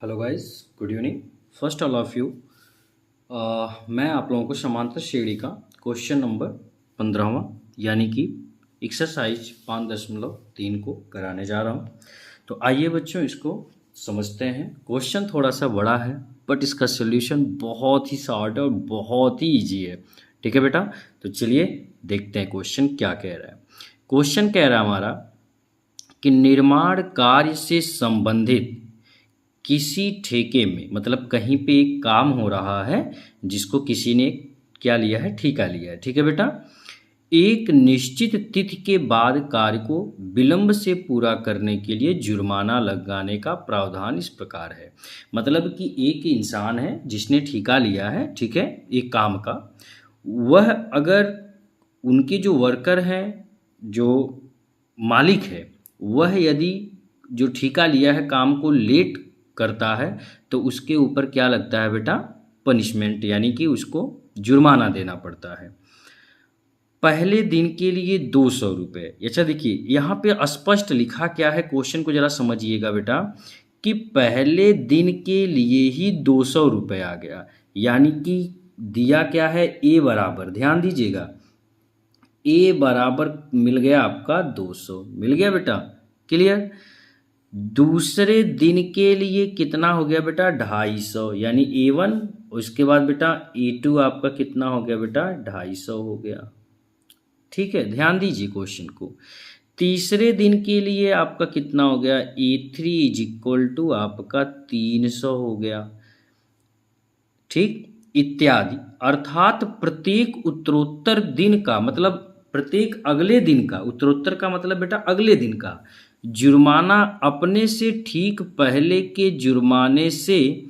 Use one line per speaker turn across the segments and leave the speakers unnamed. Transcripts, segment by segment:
Hello guys, good evening. First all of you, मैं आप लोगों को समांतर श्रेणी का क्वेश्चन नंबर 15वां यानी कि एक्सरसाइज 5.3 को कराने जा रहा हूँ। तो आइए बच्चों, इसको समझते हैं। क्वेश्चन थोड़ा सा बड़ा है बट इसका सोल्यूशन बहुत ही शॉर्ट है और बहुत ही इजी है। ठीक है बेटा, तो चलिए देखते हैं क्वेश्चन क्या कह रहा है। क्वेश्चन कह रहा है हमारा कि निर्माण कार्य से संबंधित किसी ठेके में, मतलब कहीं पे एक काम हो रहा है जिसको किसी ने क्या लिया है, ठेका लिया है। ठीक है बेटा, एक निश्चित तिथि के बाद कार्य को विलंब से पूरा करने के लिए जुर्माना लगाने का प्रावधान इस प्रकार है। मतलब कि एक इंसान है जिसने ठेका लिया है, ठीक है, एक काम का। वह अगर उनके जो वर्कर हैं, जो मालिक है, वह यदि जो ठेका लिया है काम को लेट करता है तो उसके ऊपर क्या लगता है बेटा, पनिशमेंट, यानी कि उसको जुर्माना देना पड़ता है। पहले दिन के लिए 200 रुपये। अच्छा देखिए, यहाँ पे स्पष्ट लिखा क्या है, क्वेश्चन को जरा समझिएगा बेटा, कि पहले दिन के लिए ही 200 रुपये आ गया, यानी कि दिया क्या है, ए बराबर, ध्यान दीजिएगा, ए बराबर मिल गया आपका 200, मिल गया बेटा, क्लियर। दूसरे दिन के लिए कितना हो गया बेटा, 250, यानी A1। उसके बाद बेटा A2 आपका कितना हो गया बेटा, 250 हो गया। ठीक है, ध्यान दीजिए क्वेश्चन को। तीसरे दिन के लिए आपका कितना हो गया, A3 इज इक्वल टू आपका 300 हो गया। ठीक, इत्यादि। अर्थात प्रत्येक उत्तरोत्तर दिन का, मतलब प्रत्येक अगले दिन का, उत्तरोत्तर का मतलब बेटा अगले दिन का जुर्माना अपने से ठीक पहले के जुर्माने से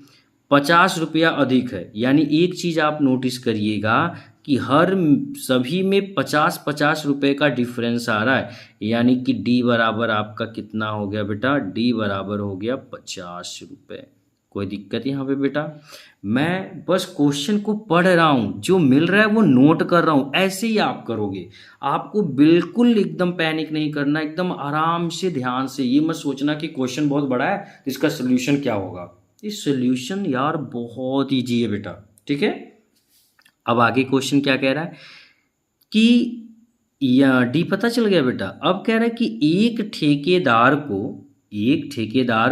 50 रुपया अधिक है। यानी एक चीज़ आप नोटिस करिएगा कि हर सभी में 50-50 रुपये का डिफरेंस आ रहा है, यानी कि डी बराबर आपका कितना हो गया बेटा, डी बराबर हो गया 50 रुपये। कोई दिक्कत यहाँ पे बेटा? मैं बस क्वेश्चन को पढ़ रहा हूँ, जो मिल रहा है वो नोट कर रहा हूँ। ऐसे ही आप करोगे, आपको बिल्कुल एकदम पैनिक नहीं करना, एकदम आराम से ध्यान से। ये मत सोचना कि क्वेश्चन बहुत बड़ा है तो इसका सोल्यूशन क्या होगा। इस सोल्यूशन यार बहुत ईजी है बेटा, ठीक है। अब आगे क्वेश्चन क्या कह रहा है कि या डी पता चल गया बेटा। अब कह रहा है कि एक ठेकेदार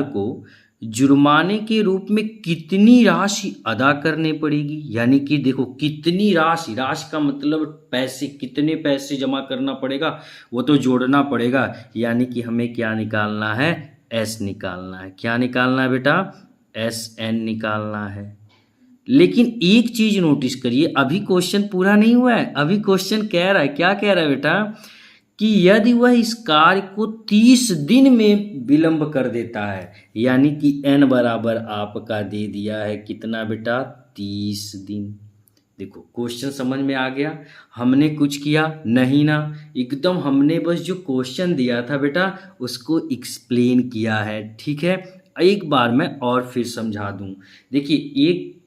को जुर्माने के रूप में कितनी राशि अदा करनी पड़ेगी। यानी कि देखो, कितनी राशि, राशि का मतलब पैसे, कितने पैसे जमा करना पड़ेगा वो तो जोड़ना पड़ेगा। यानी कि हमें क्या निकालना है, एस निकालना है। क्या निकालना है बेटा, एस एन निकालना है। लेकिन एक चीज नोटिस करिए, अभी क्वेश्चन पूरा नहीं हुआ है। अभी क्वेश्चन कह रहा है, क्या कह रहा है बेटा, कि यदि वह इस कार्य को 30 दिन में विलंब कर देता है, यानी कि एन बराबर आपका दे दिया है कितना बेटा, 30 दिन। देखो क्वेश्चन समझ में आ गया? हमने कुछ किया नहीं ना, एकदम हमने बस जो क्वेश्चन दिया था बेटा उसको एक्सप्लेन किया है। ठीक है, एक बार मैं और फिर समझा दूं। देखिए, एक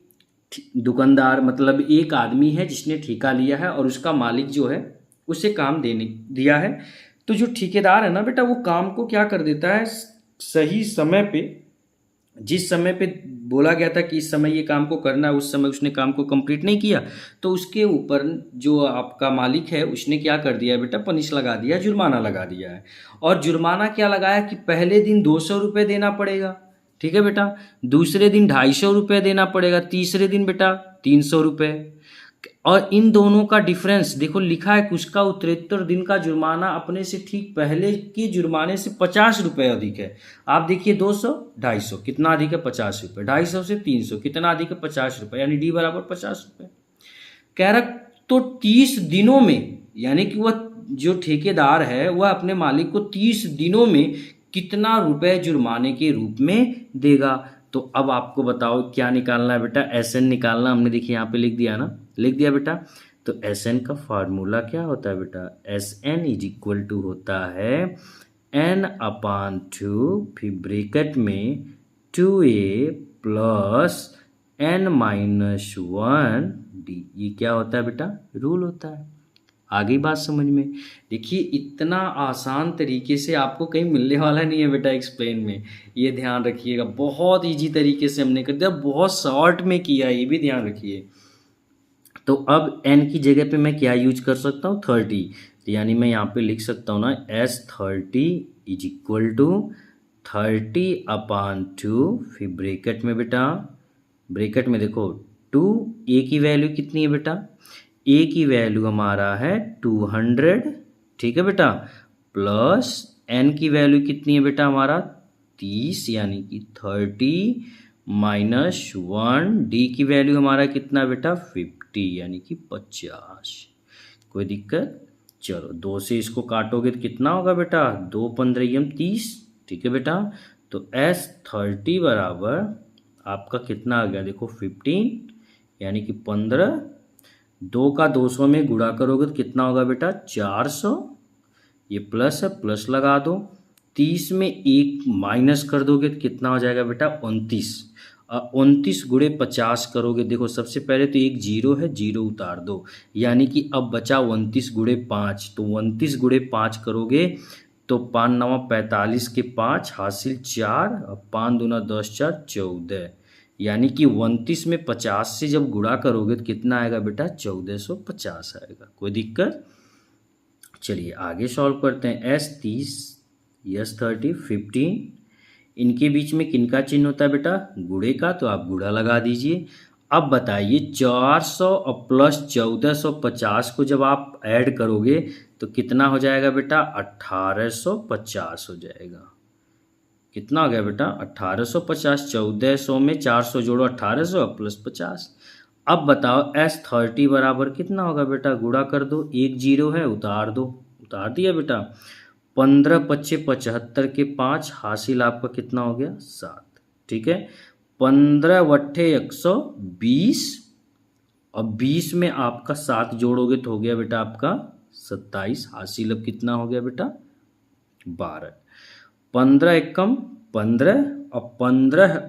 दुकानदार, मतलब एक आदमी है जिसने ठेका लिया है और उसका मालिक जो है उसे काम देने दिया है। तो जो ठेकेदार है ना बेटा, वो काम को क्या कर देता है, सही समय पे, जिस समय पे बोला गया था कि इस समय ये काम को करना है, उस समय उसने काम को कंप्लीट नहीं किया, तो उसके ऊपर जो आपका मालिक है उसने क्या कर दिया बेटा, पनिश लगा दिया, जुर्माना लगा दिया है। और जुर्माना क्या लगाया कि पहले दिन 200 रुपये देना पड़ेगा, ठीक है बेटा, दूसरे दिन 250 रुपये देना पड़ेगा, तीसरे दिन बेटा 300 रुपये। और इन दोनों का डिफरेंस देखो, लिखा है कि उसका उत्तरोत्तर दिन का जुर्माना अपने से ठीक पहले के जुर्माने से 50 रुपये अधिक है। आप देखिए, 200 250 कितना अधिक है, 50 रुपये। 250 से 300 कितना अधिक है, 50 रुपये, यानी डी बराबर 50 रुपये। कह रहा तो 30 दिनों में, यानी कि वह जो ठेकेदार है वह अपने मालिक को 30 दिनों में कितना रुपए जुर्माने के रूप में देगा। तो अब आपको बताओ क्या निकालना है बेटा, एस एन निकालना। हमने देखिए यहाँ पे लिख दिया ना, लिख दिया बेटा। तो एस एन का फार्मूला क्या होता है बेटा, S N is equal to होता है एन अपान 2, फिर ब्रैकेट में 2a प्लस n-1 डी। ये क्या होता है बेटा, रूल होता है। आ गई बात समझ में। देखिए इतना आसान तरीके से आपको कहीं मिलने वाला नहीं है बेटा एक्सप्लेन में, ये ध्यान रखिएगा। बहुत इजी तरीके से हमने कर दिया, बहुत शॉर्ट में किया, ये भी ध्यान रखिए। तो अब n की जगह पे मैं क्या यूज कर सकता हूँ, 30। तो यानी मैं यहाँ पे लिख सकता हूँ ना S30 इज इक्वल टू 30/2, फिर ब्रैकेट में बेटा, ब्रैकेट में देखो 2, a की वैल्यू कितनी है बेटा, a की वैल्यू हमारा है 200, ठीक है बेटा, प्लस n की वैल्यू कितनी है बेटा हमारा 30, यानी कि 30 -1, d की वैल्यू हमारा कितना बेटा 50, यानी कि 50। कोई दिक्कत, चलो 2 से इसको काटोगे तो कितना होगा बेटा, 2 15 30, ठीक है बेटा। तो S30 बराबर आपका कितना आ गया, देखो 15, यानी कि 15, 2 का 200 में गुणा करोगे तो कितना होगा बेटा 400, ये प्लस है, प्लस लगा दो, 30 में 1 माइनस कर दोगे तो कितना हो जाएगा बेटा 29, 29 गुणे 50 करोगे, देखो सबसे पहले तो एक जीरो है, जीरो उतार दो, यानी कि अब बचा 29 गुणे 5, तो 29 गुणे 5 करोगे तो 5 9 45 के 5 हासिल 4, और 5 दूना 10 4 14, यानी कि 29 में 50 से जब गुणा करोगे तो कितना आएगा बेटा 1450 आएगा। कोई दिक्कत, चलिए आगे सॉल्व करते हैं। S30 S30 15, इनके बीच में किनका चिन्ह होता है बेटा, गुणे का, तो आप गुणा लगा दीजिए। अब बताइए 400 और प्लस 1450 को जब आप ऐड करोगे तो कितना हो जाएगा बेटा 1850 हो जाएगा। कितना हो गया बेटा 1850, 1400 में 400 जोड़ो 1800 प्लस 50। अब बताओ S30 बराबर कितना होगा बेटा, गुणा कर दो, एक जीरो है उतार दो, उतार दिया बेटा, 15 पच्चे 75 के 5 हासिल आपका कितना हो गया 7, ठीक है, 15 वट्ठे 120, और 20 में आपका 7 जोड़ोगे तो हो गया बेटा आपका 27, हासिल अब कितना हो गया बेटा 12, 15 एकम 15, और 15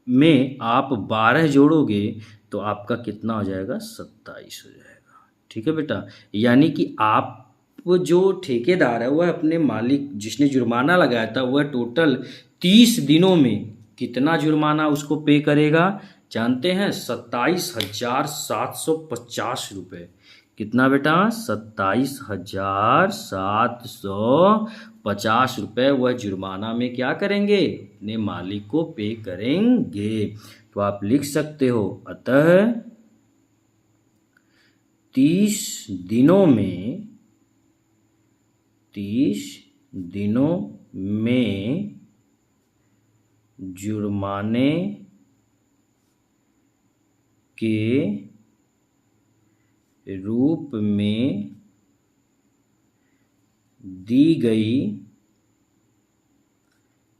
में आप 12 जोड़ोगे तो आपका कितना हो जाएगा 27 हो जाएगा, ठीक है बेटा। यानी कि आप वो जो ठेकेदार है वह अपने मालिक जिसने जुर्माना लगाया था वह टोटल 30 दिनों में कितना जुर्माना उसको पे करेगा, जानते हैं 27,750 रुपये। कितना बेटा 27,750 रुपये वह जुर्माना में क्या करेंगे, अपने मालिक को पे करेंगे। तो आप लिख सकते हो अतः 30 दिनों में जुर्माने के रूप में दी गई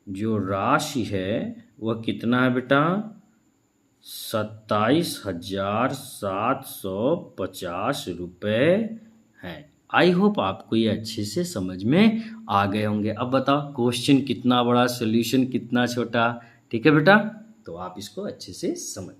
जो राशि है वह कितना है बेटा 27,750 रुपये है। आई होप आपको ये अच्छे से समझ में आ गए होंगे। अब बताओ क्वेश्चन कितना बड़ा, सॉल्यूशन कितना छोटा, ठीक है बेटा, तो आप इसको अच्छे से समझ